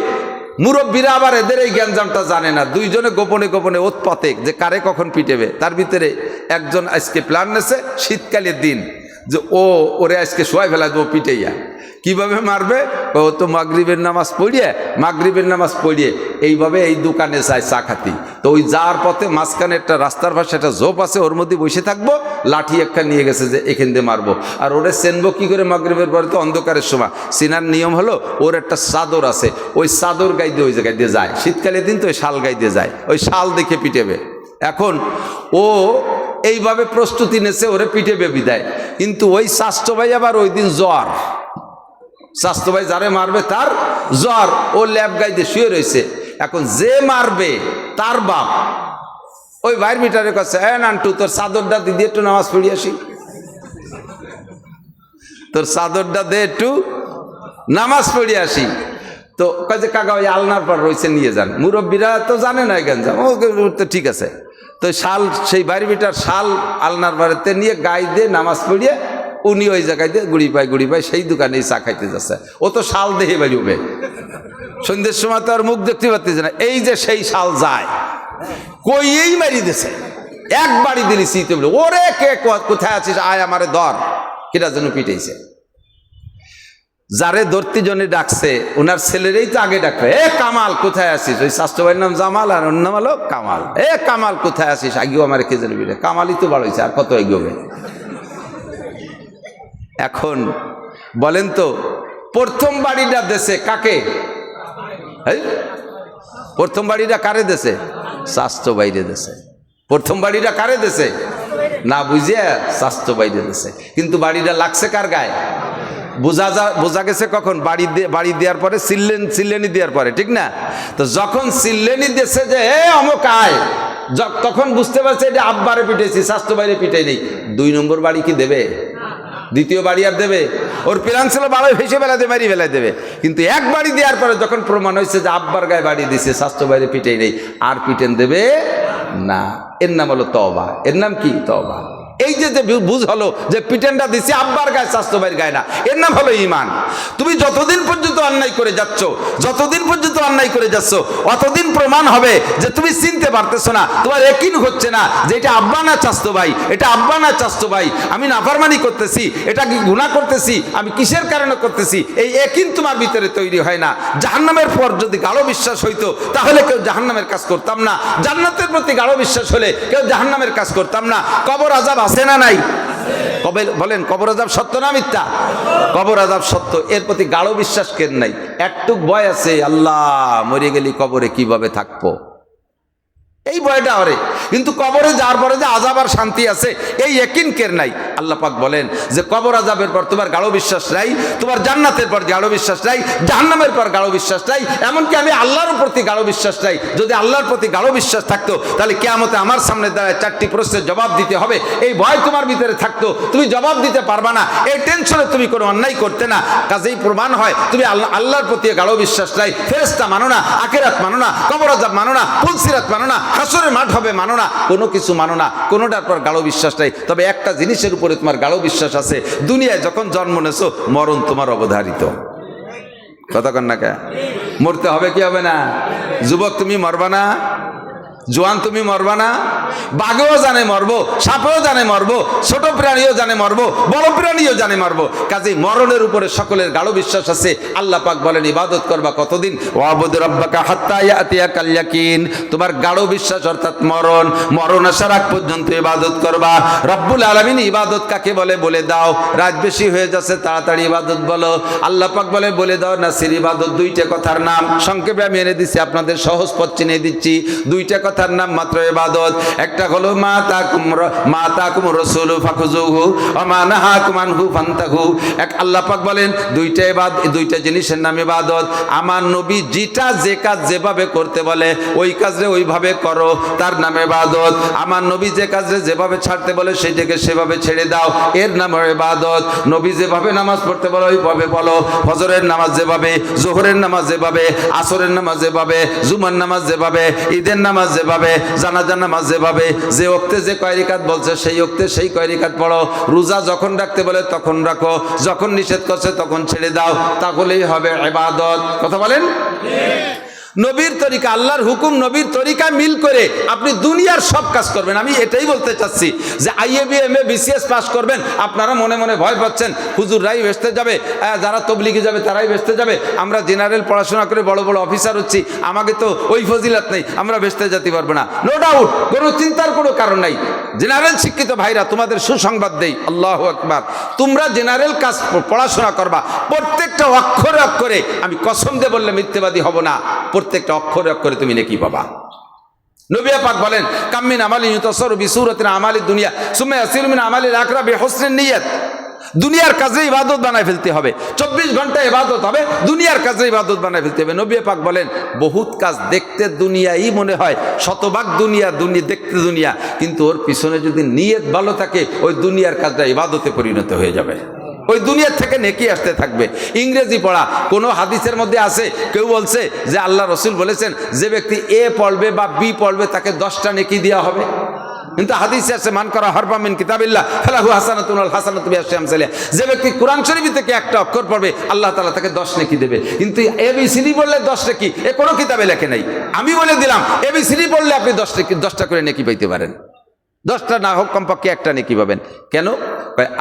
মুরব্বীরা আবার এদের এই গ্যাঞ্জামটা জানে না, দুইজনে গোপনে গোপনে উৎপাতে যে কারে কখন পিটেবে। তার ভিতরে একজন আজকে প্ল্যান নেছে, শীতকালের দিন, যে ওরে আজকে শোয়াই ফেলা দেবো পিটেইয়া। কিভাবে মারবে? ও তো মাগরিবের নামাজ পড়িয়ে এইভাবে এই দোকানে যায় চা খাতি। তো ওই যাওয়ার পথে মাঝখানে একটা রাস্তার পাশে একটা ঝোপ আছে, ওর মধ্যে বসে থাকবো, লাঠি একটা নিয়ে গেছে যে এখান দিয়ে মারবো। আর ওরে চেনবো কি করে? মাগরিবের পরে তো অন্ধকারের সময়, চেনার নিয়ম হলো ওর একটা চাদর আছে, ওই চাদর গাই দিয়ে ওই জায়গায় দিয়ে যায়, শীতকালের দিন তো ওই শাল গাই দিয়ে যায়, ওই শাল দেখে পিটেবে। এখন ও এইভাবে প্রস্তুতি নেছে, ওরে পিটেবে বিদায়। কিন্তু ওই স্বাস্থ্য ভাই আবার ওই দিন জ্বর, স্বাস্থ্য ভাই যারে মারবে তার জ্বর, ও ল্যাব গাইতে শুয়ে রয়েছে। এখন যে মারবে তার বাপ ওই ভাইয়ের মিটারের কাছে, নান্টু তোর চাদরটা দিদি একটু নামাজ পড়ি আসি, তোর চাদরটা দে একটু নামাজ পড়ি আসি। তো কাজে কাকা ওই আলনার পর রয়েছে, নিয়ে যান। মুরব্বীরা তো জানে না গেঞ্জাম, ও তো ঠিক আছে। তো শাল, সেই ভাইয়ের মিটার শাল আলনার বাড়িতে নিয়ে গাই দিয়ে নামাজ পড়িয়ে উনি ওই জায়গায় দিয়ে গুড়ি পাই সেই দোকানেই চা খাইতে যাচ্ছে। ও তো শাল দেখে বেরোবে, সন্ধ্যের সময় তো আর মুখ দেখতে পারতেছে না। এই যে সেই শাল যায়, কইয়েই মারি দিছে, একবারই দিলি শীতে বলে, ওরে কে কোথায় আছিস, আয় আমারে ধর। কেটা যেন পিটাইছে, যারে ধরতে জনে ডাকছে ওনার ছেলেরই তো আগে ডাকবে, এ কামাল কোথায় আছিস? ওই স্বাস্থ্য ভাইয়ের নাম জামাল আর ওর নাম হলো কামাল। এ কামাল কোথায় আছিস? আগেও আমার কে যেন পিটে, কামালই তো বড় হয়েছে, আর কত এগোবে। এখন বলেন তো, প্রথম বাড়িটা দেশে কাকে? প্রথম বাড়িটা কারে দেশে? স্বাস্থ্য বাইরে দেশে। প্রথম বাড়িটা কারে দেশে? না বুঝিয়া স্বাস্থ্য বাইরে দেশে। কিন্তু বাড়িটা লাগছে কার গায়ে? বোঝা গেছে কখন? বাড়ি দেওয়ার পরে, সিল্লেনি দেওয়ার পরে, ঠিক না? তো যখন সিল্লেনি দেশে যে অমুক আয়, তখন বুঝতে পারছে এটা আব্বারে পিটেছি, স্বাস্থ্য বাইরে পিটাই নেই। 2 নম্বর বাড়ি কি দেবে? দ্বিতীয় বাড়ি আর দেবে? ওর প্ল্যান ছিল বাড়ি ভেসে বেলাতে বাড়ি বেলায় দেবে। কিন্তু এক বাড়ি দেওয়ার পরে যখন প্রমাণ হয়েছে যে আব্বার গায়ে বাড়ি দিছে, স্বাস্থ্য বাইরে পিটাই নেই, আর পিটেন দেবে না। এর নাম হলো তওবা। এর নাম কি? তওবা। এই যে বুঝ হলো যে পিটেনটা দিছে আব্বার গায়ে, স্বাস্থ্য ভাইয়ের গায়ে না, এর নাম হলো ঈমান। তুমি যতদিন পর্যন্ত অন্যায় করে যাচ্ছ, অতদিন প্রমাণ হবে যে তুমি চিনতে পারতেছো না, তোমার ইয়াকিন হচ্ছে না যে এটা আব্বা না স্বাস্থ্য ভাই, এটা আব্বা না স্বাস্থ্য ভাই, আমি নাফরমানি করতেছি, এটা কি গুনাহ করতেছি, আমি কিসের কারণে করতেছি, এই ইয়াকিন তোমার ভিতরে তৈরি হয় না। জাহান্নামের পর যদি গাঢ় বিশ্বাস হইতো তাহলে কেউ জাহান্নামের কাজ করতাম না, জান্নাতের প্রতি গাঢ় বিশ্বাস হলে কেউ জাহান্নামের কাজ করতাম না। কবর আযাব আছে না নাই? কবে বলেন কবর আযাব সত্য না মিথ্যা? কবর আযাব সত্য, এর প্রতি গাঢ় বিশ্বাস কেন নাই? একটুক ভয় আছে, আল্লাহ মরে গেলি কবরে কিভাবে থাকবো, এই ভয়টা ওরে। কিন্তু কবরে যাওয়ার পরে যে আযাব আর শান্তি আছে এই ইয়াকিন কের নাই। আল্লাহ পাক বলেন যে কবর আযাবের পর তোমার গাঢ় বিশ্বাস নাই, তোমার জান্নাতের পর গাঢ় বিশ্বাস নাই, জাহান্নামের পর গাঢ় বিশ্বাস নাই, এমনকি আমি আল্লাহর প্রতি গাঢ় বিশ্বাস নাই। যদি আল্লাহর প্রতি গাঢ় বিশ্বাস থাকতো তাহলে কিয়ামতে আমার সামনে দাঁড়ায় 4টি প্রশ্নের জবাব দিতে হবে, এই ভয় তোমার ভিতরে থাকতো, তুমি জবাব দিতে পারবা না, এই টেনশনে তুমি কোনো অন্যায় করতে না। কাজেই প্রমাণ হয় তুমি আল্লাহর প্রতি গাঢ় বিশ্বাস নাই, ফেরেশতা মানো না, আখিরাত মানো না, কবর আযাব মানো না, পুলসিরাত মানো না, হাসরের মাঠ হবে মানো না, কোনো কিছু মানো না, কোনোটার পর গাঢ় বিশ্বাস নাই। তবে একটা জিনিসের উপরে তোমার গাঢ় বিশ্বাস আছে, দুনিয়ায় যখন জন্ম নেছো মরণ তোমার অবধারিত। কথা কন না কে? মরতে হবে কি হবে না? যুবক তুমি মরবা না? জোয়ান তুমি মরবা না? বাঘেও জানে মরবো, সাপেও জানে মরবো, ছোট প্রাণীও জানে মরবো, বড় প্রাণীও জানে মরবো। কাজেই মরণের উপরে সকলের গাঢ় বিশ্বাস আছে। আল্লাহ পাক বলেন ইবাদত করবা কতদিন? ওয়াবুদ রাব্বাকা হাত্তা ইয়াতিয়াকাল ইয়াকিন। তোমার গাঢ় বিশ্বাস অর্থাৎ মরণ আসার আগ পর্যন্ত ইবাদত করবা। রব্বুল আলামিন ইবাদত কাকে বলে বলে দাও। রাত বেশি হয়ে যাচ্ছে, তাড়াতাড়ি ইবাদত বলো। আল্লাহ পাক বলে বলে দাও নাসির ইবাদত দুইটা কথার নাম। সংক্ষেপে আমি এনে দিচ্ছি, আপনাদের সহজ পথ চিনে দিচ্ছি। দুইটা কথার নাম মাত্র ইবাদত। একটা হলো মা তাকুম রাসূলু ফাখুযুহু ওয়া মা নাহাকুম আনহু ফান্তাহু। এক আল্লাহ পাক বলেন দুইটা জিনিসের নাম ইবাদত। আমার নবী যেটা যে কাজ যেভাবে করতে বলে ওই কাজে ওইভাবে করো, তার নাম ইবাদত। আমার নবী যে কাজে যেভাবে ছাড়তে বলে সেইটাকে সেভাবে ছেড়ে দাও, এর নাম ইবাদত। নবী যেভাবে নামাজ পড়তে বলে ওইভাবে বলো। ফজরের নামাজ যেভাবে, যোহরের নামাজ যেভাবে, আসরের নামাজ যেভাবে, জুমার নামাজ যেভাবে, ঈদের নামাজ যেভাবে, জানাজার নামাজ যেভাবে, যে ওক্তে যে কয় রাকাত বলছে সেই ওক্তে সেই কয় রাকাত পড়ো। রোজা যখন রাখতে বলে তখন রাখো, যখন নিষেধ করছে তখন ছেড়ে দাও, তাহলেই হবে ইবাদত। কথা বলেন? নবীর তরিকা, আল্লাহর হুকুম নবীর তরিকা মিল করে আপনি দুনিয়ার সব কাজ করবেন। আমি এটাই বলতে চাচ্ছি যে আইএবি এমএ বিসিএস পাস করবেন, আপনারা মনে মনে ভয় পাচ্ছেন হুজুররাই বেহেশতে যাবে, যারা তবলিগে যাবে তারাই বেহেশতে যাবে, আমরা জেনারেল পড়াশোনা করে বড় বড় অফিসার হচ্ছি, আমাকে তো ওই ফজিলত নেই, আমরা বেহেশতে যেতে পারবো না। নো ডাউট, কোনো চিন্তার কোনো কারণ নাই। জেনারেল শিক্ষিত ভাইরা তোমাদের সুসংবাদ দেই, আল্লাহু আকবার, তোমরা জেনারেল কাজ পড়াশোনা করবা, প্রত্যেকটা অক্ষরে অক্ষরে, আমি কসম দিয়ে বললে মিথ্যেবাদী হব না, প্রত্যেকটা অক্ষরে অক্ষরে তুমি নেকি পাবা। নবী পাক বলেন কাম্মিন আমালি ইউতাসারু বিসূরাতিন আমালিদ দুনিয়া সুম্মা ইয়াসিরু মিন আমালিল আখিরা বিহুসনিন নিয়াত। দুনিয়ার কাজে ইবাদত বানায় ফেলতে হবে, 24 ঘন্টা ইবাদত হবে, দুনিয়ার কাজে ইবাদত বানায় ফেলতে হবে। নবী পাক বলেন বহুত কাজ দেখতে দুনিয়াই মনে হয়, শতভাগ দুনিয়া দেখতে দুনিয়া, কিন্তু ওর পিছনে যদি নিয়ত ভালো থাকে ওই দুনিয়ার কাজটা ইবাদতে পরিণত হয়ে যাবে, ওই দুনিয়ার থেকে নেকি আসতে থাকবে। ইংরেজি পড়া, কোনো হাদিসের মধ্যে আছে কেউ বলছে যে আল্লাহ রসুল বলেছেন যে ব্যক্তি এ পড়বে বা বি পড়বে তাকে 10টা নেকি দেওয়া হবে, কিন্তু হাদিসে আছে মান করা হারফা মিন কিতাবিল্লাহ ফালাহু হাসানাতুন ওয়াল হাসানাতু বিআশরি আমসালিহা। যে ব্যক্তি কোরআন শরীফ থেকে একটা অক্ষর পড়বে আল্লাহ তাআলা তাকে 10 নেকি দেবে। কিন্তু এবিসিডি পড়লে 10 নেকি এ কোনো কিতাবে লেখে নাই। আমি বলে দিলাম এবিসিডি পড়লে আপনি 10টা করে নেকি পাইতে পারেন, 10টা না হোক কমপক্ষে একটা নেকি পাবেন। কেন?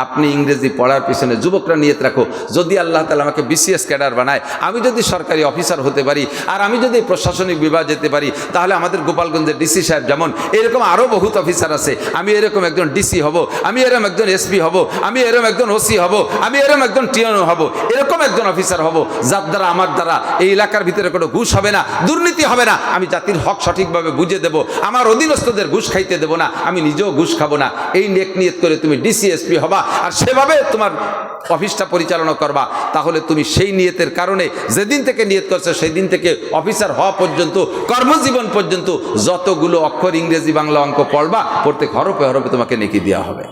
আপনি ইংরেজি পড়ার পিছনে যুবকরা নিয়ত রাখো, যদি আল্লাহ তাআলা আমাকে বিসিএস ক্যাডার বানায়, আমি যদি সরকারি অফিসার হতে পারি, আর আমি যদি প্রশাসনিক বিভাগ যেতে পারি, তাহলে আমাদের গোপালগঞ্জের ডিসি সাহেব যেমন, এরকম আরও বহুত অফিসার আছে, আমি এরকম একজন ডিসি হব, আমি এরকম একজন এসপি হব, আমি এরকম একজন ওসি হব, আমি এরকম একজন টিএনও হব, এরকম একজন অফিসার হব, যার দ্বারা আমার দ্বারা এই এলাকার ভিতরে কোনো ঘুষ হবে না, দুর্নীতি হবে না, আমি জাতির হক সঠিকভাবে বুঝে দেব, আমার অধীনস্থদের ঘুষ খাইতে দেব না, আমি নিজেও ঘুষ খাবো না। এই নেক নিয়ত করে তুমি ডিসি এসপি হবা আর সেভাবে তোমার অফিসটা পরিচালনা করবা, তাহলে তুমি সেই নিয়তের কারণে যেদিন থেকে নিয়ত করছো সেই দিন থেকে অফিসার হওয়া পর্যন্ত, কর্মজীবন পর্যন্ত যতগুলো অক্ষর ইংরেজি বাংলা অঙ্ক পড়বা, প্রত্যেক হরফে হরফে তোমাকে নেকি দেওয়া হবে।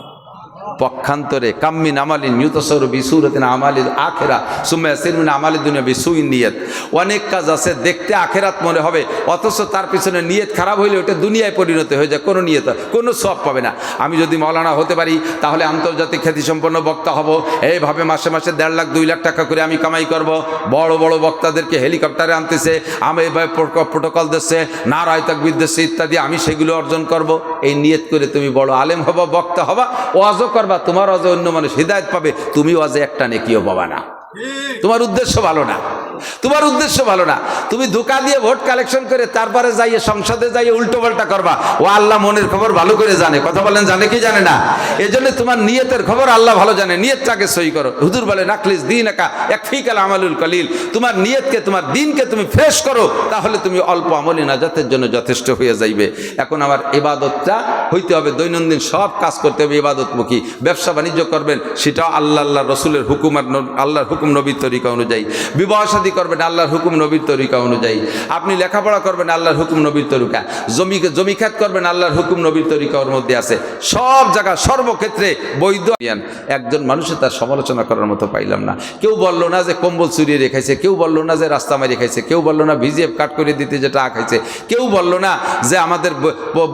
পক্ষান্তরে কাম্মিন আমালিন ইউতাসারু বিসূরাতিন আমালিল আখিরা সুম্মা ইয়াসিরু মিন আমালিদ দুনিয়া বিসুইন নিয়াত। অনেক কাজ আছে দেখতে আখিরাত মনে হবে, অথচ তার পিছনে নিয়ত খারাপ হইলে ওটা দুনিয়ায় পরিণত হয়ে যায়, কোনো নিয়ত কোনো সওয়াব পাবে না। আমি যদি মাওলানা হতে পারি তাহলে আন্তর্জাতিক খ্যাতিসম্পন্ন বক্তা হব, এইভাবে মাসে মাসে 1.5 লাখ 2 লাখ টাকা করে আমি কামাই করব। বড় বড় বক্তাদেরকে হেলিকপ্টারে আনতেছে, আমি এইভাবে প্রোটোকল দিচ্ছে, নারায়ে তাকবীর দিচ্ছে ইত্যাদি, আমি সেগুলো অর্জন করব। এই নিয়ত করে তুমি বড় আলেম হবা, বক্তা হবা, ওয়াজও করবা, তোমার ওয়াজে অন্য মানুষ হিদায়াত পাবে, তুমি ওয়াজে একটা নেকিও পাবা না, তোমার উদ্দেশ্য ভালো না। তোমার উদ্দেশ্য ভালো না। তুমি ধোঁকা দিয়ে ভোট কালেকশন করে তারপরে যাইয়ে সংসদে যাইয়ে উল্টো পাল্টা করবা। ও আল্লাহ মনের খবর ভালো করে জানে। কথা বলেন, জানে কি জানে না? এই জন্য তোমার নিয়তের খবর আল্লাহ ভালো জানে। নিয়তটাকে সই করো। হুজুর বলে নাকলিস দিন একা এক ফিকাল আমালুল কলিল। তোমার নিয়তকে, তোমার দিনকে তুমি ফ্রেশ করো, তাহলে তুমি অল্প আমলি নাজাতের জন্য যথেষ্ট হয়ে যাইবে। এখন আমার ইবাদতটা হইতে হবে, দৈনন্দিন সব কাজ করতে হবে ইবাদতমুখী। ব্যবসা বাণিজ্য করবেন, সেটাও আল্লাহ রসুলের হুকুম আর আল্লাহর হুকুম নবীর তরিকা অনুযায়ী। বিবাহ শাদী করবেন আল্লাহর হুকুম নবীর তরিকা অনুযায়ী। আপনি লেখাপড়া করবেন আল্লাহর হুকুম নবীর তরিকা। জমি খাত করবেন আল্লাহর হুকুম নবীর তরিকা ওর মধ্যে আছে। সব জায়গা সর্বক্ষেত্রে বৈধ। একজন মানুষের তার সমালোচনা করার মতো পাইলাম না। কেউ বললো না যে কম্বল চুরিয়ে রেখেছে, কেউ বললো না যে রাস্তা মারি খাইছে, কেউ বললো না ভিজিএফ কাট করে দিতে যে টাকা খাইছে, কেউ বললো না যে আমাদের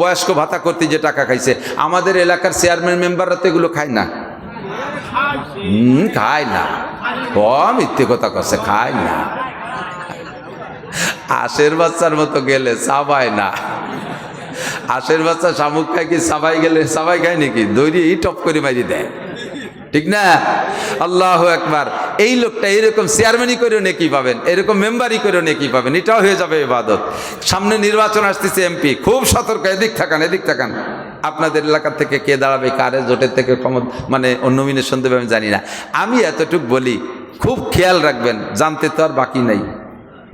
বয়স্ক ভাতা করতে যে টাকা খাইছে। আমাদের এলাকার চেয়ারম্যান মেম্বাররা তো এগুলো খায় না। খায় না, মিথ্যে কথা করছে, খায় না। আশের বাচ্চার মতো গেলে চাবায় না। আশের বাচ্চা শামুক খায় কি চাবাই গেলে চাবাই খায় নাকি? দৈরি টপ করে মারি দেয়, ঠিক না? আল্লাহু আকবার। এই লোকটা এরকম চেয়ারম্যানই করেও নেকি পাবেন, এরকম মেম্বারই করেও নেকি পাবেন। এটাও হয়ে যাবে ইবাদত। সামনে নির্বাচন আসতেছে, এমপি, খুব সতর্ক। এদিক থাকান, এদিক থাকান। আপনাদের এলাকা থেকে কে দাঁড়াবে, কারে জোটের থেকে মানে নমিনেশন দেবে আমি জানি না। আমি এতটুকু বলি, খুব খেয়াল রাখবেন। জানতে তো আর বাকি নাই।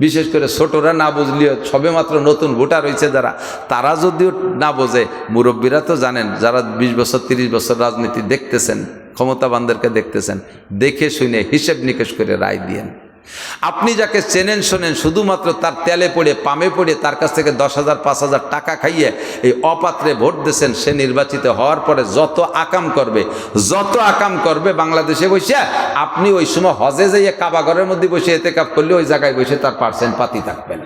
বিশেষ করে ছোটরা না বুঝলেও, সবে মাত্র নতুন ভোটার হয়েছে যারা, তারা যদিও না বোঝে, মুরব্বীরা তো জানেন, যারা 20 বছর 30 বছর রাজনীতি দেখতেছেন, ক্ষমতাবানদেরকে দেখতেছেন, দেখে শুনে হিসেব নিকেশ করে রায় দিয়েন। আপনি যাকে চেনেন শোনেন, শুধুমাত্র তার তেলে পড়ে পামে পড়ে তার কাছ থেকে 10,000 5,000 টাকা খাইয়ে এই অপাত্রে ভোট দিয়েছেন, সে নির্বাচিত হওয়ার পরে যত আকাম করবে বাংলাদেশে বসে, আপনি ওই সময় হজে যাইয়ে কাবা ঘরের মধ্যে বসে এতেকাফ করলে ওই জায়গায় বসে তার পার্সেন্ট পাতি থাকবেন।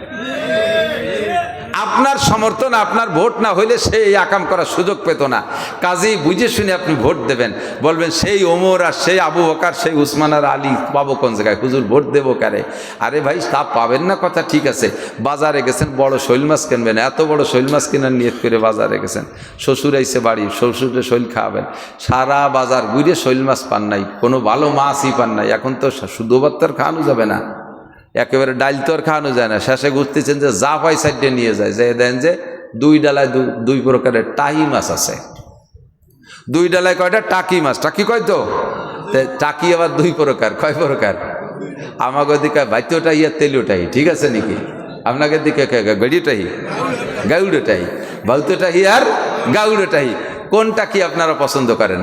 আপনার সমর্থন, আপনার ভোট না হইলে সে এই আকাম করার সুযোগ পেত না। কাজেই বুঝে শুনে আপনি ভোট দেবেন। বলবেন সেই ওমর আর সেই আবু বকর, সেই উসমান আর আলী পাবো কোন জায়গায়? হুজুর ভোট দেবো কারে? আরে ভাই, তা পাবেন না, কথা ঠিক আছে। বাজারে গেছেন, বড় শৈল মাছ কিনবেন, এত বড় শৈল মাছ কেনার নিয়ত করে বাজারে গেছেন। শ্বশুর আইসে বাড়ি, শ্বশুরে শৈল খাওয়াবেন। সারা বাজার ঘুরে শৈল মাছ পান নাই, কোনো ভালো মাছই পান নাই। এখন তো শুধু ভাত তো খাওয়ানো যাবে না, একেবারে ডাইল তো আর খাওয়ানো যায় না। শেষে ঘুরতেছেন যে যা পাই সাইডে নিয়ে যায়, যে দেন যে 2 ডালায় 2 প্রকারের টাহি মাছ আছে। 2 ডালায় কয়টা? টাকি মাছ। টাকি কয় তো? টাকি আবার 2 প্রকার। কয় প্রকার? আমাকে দিকে ভাইতোটাই আর তেলিওটাই, ঠিক আছে নাকি? আপনাকে দিকে গড়িটাই, গাউড়োটাই, ভাউতোটাই আর গাউড়োটাই। কোনটা কি আপনারা পছন্দ করেন?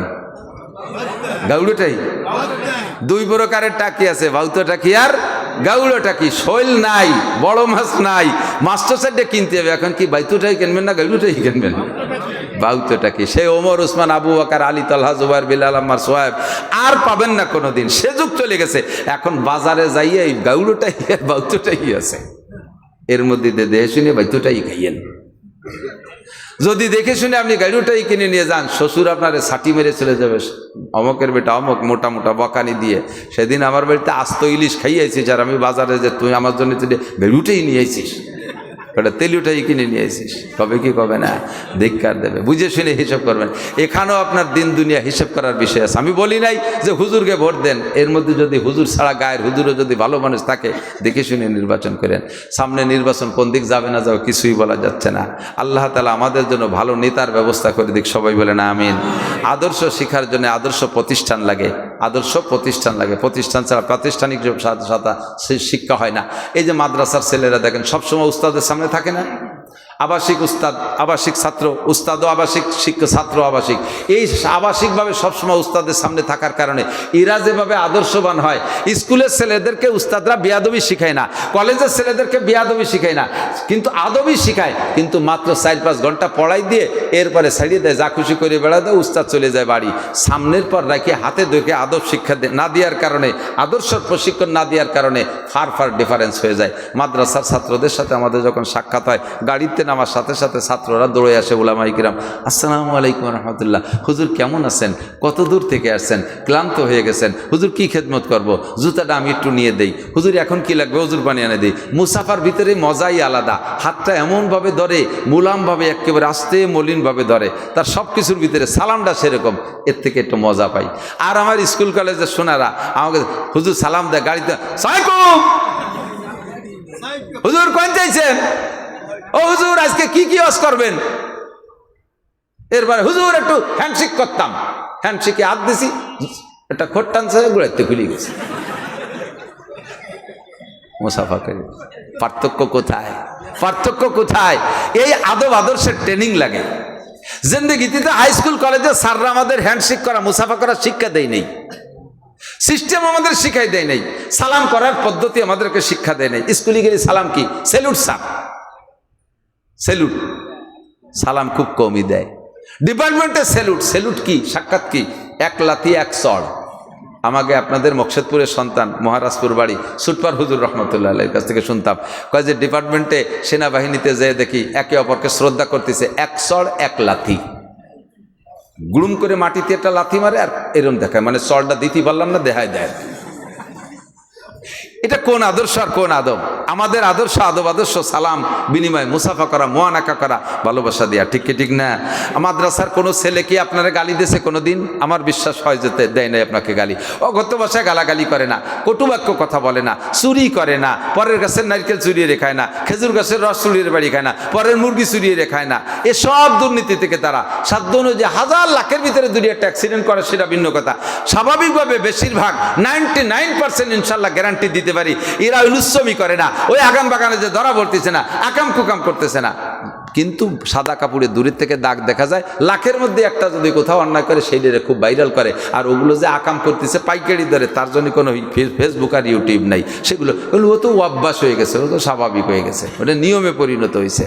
গাউড়োটাই। 2 প্রকারের টাকি আছে, ভাউতোটাকি আর গাউড়োটাকি। শৈল নাই, বড় মাছ নাই, মাস্টার সাইডে কিনতে হবে। এখন কি বাইতুটাই কিনবেন না গাউড়োটাই কিনবেন? বাউতোটাকি। সে ওমর, উসমান, আবু বকর, আলী, তালহা, জুবাইর, বিলাল, আম্মার, সোহাইব আর পাবেন না কোনোদিন। সে যুগ চলে গেছে। এখন বাজারে যাইয়ে এই গাউড়োটাই আর বাউতোটাই আছে। এর মধ্যে দেখে শুনে বাইতুটাই খাইয়েন। যদি দেখে শুনে আপনি গাড়িটাই কিনে নিয়ে যান, শ্বশুর আপনার ছাটি মেরে চলে যাবে, অমকের বেটা অমক, মোটা মোটা বকানি দিয়ে। সেদিন আমার বাড়িতে আস্ত ইলিশ খাইয়েছিস, আর আমি বাজারে যে তুই আমার জন্য তুই গাড়িটাই নিয়ে আইছিস, ওটা তেলিউটাই কিনে নিয়ে আসিস। কবে কি কবে না, ধিক্কার দেবে। বুঝে শুনে হিসাব করবেন। এখানেও আপনার দিন দুনিয়া হিসাব করার বিষয় আছে। আমি বলি নাই যে হুজুরকে ভোট দেন, এর মধ্যে যদি হুজুর ছাড়া গায়ের হুজুরও যদি ভালো মানুষ থাকে, দেখে শুনে নির্বাচন করেন। সামনে নির্বাচন কোন দিক যাবে না যাবে কিছুই বলা যাচ্ছে না। আল্লাহ তাআলা আমাদের জন্য ভালো নেতার ব্যবস্থা করে দিক, সবাই বলেন আমিন। আদর্শ শিক্ষার জন্য আদর্শ প্রতিষ্ঠান লাগে, আদর্শ প্রতিষ্ঠান লাগে। প্রতিষ্ঠান ছাড়া প্রাতিষ্ঠানিক শিক্ষা হয় না। এই যে মাদ্রাসার ছেলেরা দেখেন সবসময় উস্তাদের সামনে থাকে না? আবাসিক উস্তাদ, আবাসিক ছাত্র, উস্তাদও আবাসিক, শিক্ষক ছাত্র আবাসিক। এই আবাসিকভাবে সবসময় উস্তাদের সামনে থাকার কারণে এরা যেভাবে আদর্শবান হয়। স্কুলের ছেলেদেরকে উস্তাদরা বেয়াদবি শিখায় না, কলেজের ছেলেদেরকে বেয়াদবি শিখায় না, কিন্তু আদবই শিখায়। কিন্তু মাত্র 4-5 ঘন্টা পড়াই দিয়ে এরপরে ছাড়িয়ে দেয়, যা খুশি করে বেড়া দেয়, উস্তাদ চলে যায় বাড়ি। সামনের পর রাখে হাতে ধরে আদব শিক্ষা না দেওয়ার কারণে, আদর্শ প্রশিক্ষণ না দেওয়ার কারণে ফার ডিফারেন্স হয়ে যায়। মাদ্রাসার ছাত্রদের সাথে আমাদের যখন সাক্ষাৎ হয়, গাড়িতে নামার সাথে সাথে ছাত্ররা দৌড়ে আসে, উলামায়ে কিরাম আসসালামু আলাইকুম রাহমাতুল্লাহ, হুজুর কেমন আছেন, কত দূর থেকে আসছেন, ক্লান্ত হয়ে গেছেন, হুজুর কি খেদমত করব, জুতাটা আমি একটু নিয়ে দেই, হুজুর এখন কি লাগবে, হুজুর বানিয়ে এনে দিই। মুসাফার ভিতরে মজাই আলাদা। হাতটা এমনভাবে ধরে, মুলামভাবে, একেবারে আস্তে মলিনভাবে ধরে, তার সব কিছুর ভিতরে সালামটা সেরকম। এর থেকে একটু মজা পাই। আর আমার স্কুল কলেজের সোনারা আমাকে হুজুর সালাম দেয় গাড়িতে, সালাম হুজুর কোন চাইছেন? ও হুজুর আজকে কি কি ওয়াজ করবেন? এরপরে হুজুর একটু হ্যান্ডশেক করতাম, হ্যান্ডশেকে হাত দিছি, একটা খোট টানছে, গুড়াইতে খুলে গেছে। মুসাফা করে পার্থক্য কোথায়? পার্থক্য কোথায়? এই আদব আদর্শের ট্রেনিং লাগে। জিন্দেগিতে তো হাই স্কুল কলেজে স্যাররা আমাদের হ্যান্ডশেক করা, মুসাফা করার শিক্ষা দেয় নেই, সিস্টেম আমাদের শিখাই দেয় নেই, সালাম করার পদ্ধতি আমাদেরকে শিক্ষা দেয় নেই। স্কুলে গেলে সালাম কি? Salute sir, salute. সালাম খুব কমই দেয়। ডিপার্টমেন্টে স্যালুট, স্যালুট কি? সাক্ষাৎ কি? এক লাথি এক চড়। আমাকে আপনাদের মকসেদপুরের সন্তান, মহারাজপুর বাড়ি, সুটপার হুজুর রহমতুল্লাহ আলাইহির কাছ থেকে শুনতাম, কয় যে ডিপার্টমেন্টে সেনাবাহিনীতে যেয়ে দেখি একে অপরকে শ্রদ্ধা করতেছে, এক চড় এক লাথি। গুড়ুম করে মাটিতে একটা লাথি মারে আর এরম দেখায়, মানে চড়টা দিতে পারলাম না, দেখায় দেয়। এটা কোন আদর্শ আর কোন আদব? আমাদের আদর্শ, আদব আদর্শ সালাম বিনিময়, মুসাফা করা, মোয়ানাকা করা, ভালোবাসা দেয়া। ঠিক কি ঠিক না? মাদ্রাসার কোনো ছেলে কি আপনারা গালি দিয়েছে কোনোদিন? আমার বিশ্বাস হয় যেতে দেয় নাই আপনাকে গালি। অগত্য ভাষায় গালাগালি করে না, কটুবাক্য কথা বলে না, চুরি করে না, পরের গাছের নারকেল চুরিয়ে রেখায় না, খেজুর গাছের রস চুরিয়ে বাড়ি খায় না, পরের মুরগি চুরিয়ে রেখায় না। এসব দুর্নীতি থেকে তারা সাধ্য অনুযায়ী হাজার লাখের ভিতরে যদি একটা অ্যাক্সিডেন্ট করে সেটা ভিন্ন কথা। স্বাভাবিকভাবে বেশিরভাগ 99% ইনশাল্লাহ গ্যারান্টি দিতে পারি এরা উলুচ্ছমি করে না, ওই আগাম বাগানে যে ধরা পড়তেছে না, আকাম কুকাম করতেছে না। কিন্তু সাদা কাপড়ে দূরের থেকে দাগ দেখা যায়, লাখের মধ্যে একটা যদি কোথাও অন্যায় করে সেইটারে খুব ভাইরাল করে। আর ওগুলো যে আকাম করতেছে পাইকারি দরে, তার জন্য কোনো ফেসবুক আর ইউটিউব নাই, সেগুলো ও তো অভ্যাস হয়ে গেছে, ও তো স্বাভাবিক হয়ে গেছে, ওটা নিয়মে পরিণত হয়েছে।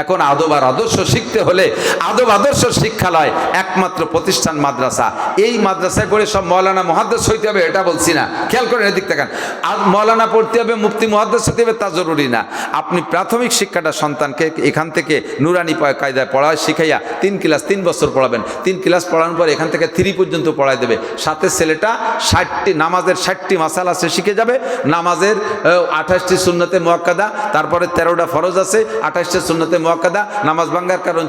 এখন আদব আর আদর্শ শিখতে হলে আদব আদর্শ শিক্ষালয় একমাত্র প্রতিষ্ঠান মাদ্রাসা। এই মাদ্রাসায় পড়ে সব মৌলানা মুহাদ্দিস হইতে হবে এটা বলছি না, খেয়াল করেন এদিক দেখেন। আর মৌলানা পড়তে হবে, মুফতি মুহাদ্দিস হতে হবে তা জরুরি না। আপনি প্রাথমিক শিক্ষাটা সন্তানকে এখান থেকে নুরানি কায়দায় পড়া শিখাইয়া 3 ক্লাস 3 বছর পড়াবেন। 3 ক্লাস পড়ানোর পর এখান থেকে 3 পর্যন্ত পড়াই দেবে। সাথে ছেলেটা 60টি নামাজের 60টি মাসালা সে শিখে যাবে। নামাজের 28টি সুন্নতে মুআক্কাদা, তারপরে 13টা ফরজ আছে, 28টা সুন্নতে মুআক্কাদা, নামাজ ভাঙ্গার কারণ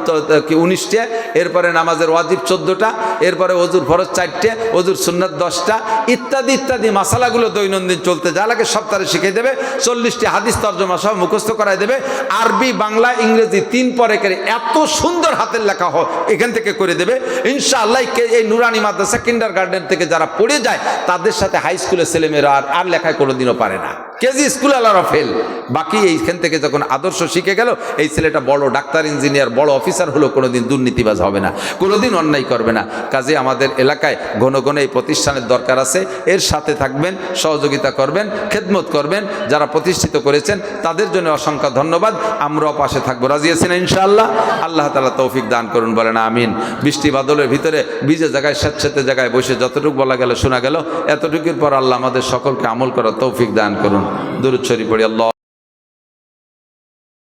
19টা, এরপরে নামাজের ওয়াজিব 14টা, এরপরে ওযুর ফরজ 4টে, ওযুর সুন্নাত 10টা, ইত্যাদি ইত্যাদি মাসালাগুলো দৈনন্দিন চলতে যা লাগে সব তারা শিখে দেবে। 40টি হাদিস তর্জমা সব মুখস্থ করাই দেবে। আরবি, বাংলা, ইংরেজি 3 পরে করে এত সুন্দর হাতের লেখা এখান থেকে করে দেবে ইনশাআল্লাহ। এই নুরানি মাদ্রাসা কিন্ডার গার্ডেন থেকে যারা পড়ে যায় তাদের সাথে হাই স্কুলের ছেলেমেয়েরা আর লেখায় কোনোদিনও পারে না। কেজি স্কুল আলারা ফেল। বাকি এইখান থেকে যখন আদর্শ শিখে গেল, এই ছেলেটা বড় ডাক্তার, ইঞ্জিনিয়ার, বড় অফিসার হলো, কোনোদিন দুর্নীতিবাজ হবে না, কোনোদিন অন্যায় করবে না। কাজে আমাদের এলাকায় ঘন ঘন এই প্রতিষ্ঠানের দরকার আছে। এর সাথে থাকবেন, সহযোগিতা করবেন, খেদমত করবেন। যারা প্রতিষ্ঠিত করেছেন তাদের জন্য অসংখ্য ধন্যবাদ। আমরাও পাশে থাকবো, রাজি আছেন ইনশাআল্লাহ? আল্লাহ তাআলা তৌফিক দান করুন, বলেন আমিন। বৃষ্টি বাদলের ভিতরে ভিজে জায়গায় স্যাঁতস্যাঁতে জায়গায় বসে যতটুকু বলা গেল শোনা গেল, এতটুকুর পর আল্লাহ আমাদের সকলকে আমল করার তৌফিক দান করুন। দুরূদ শরীফ পড়ি। আল্লাহ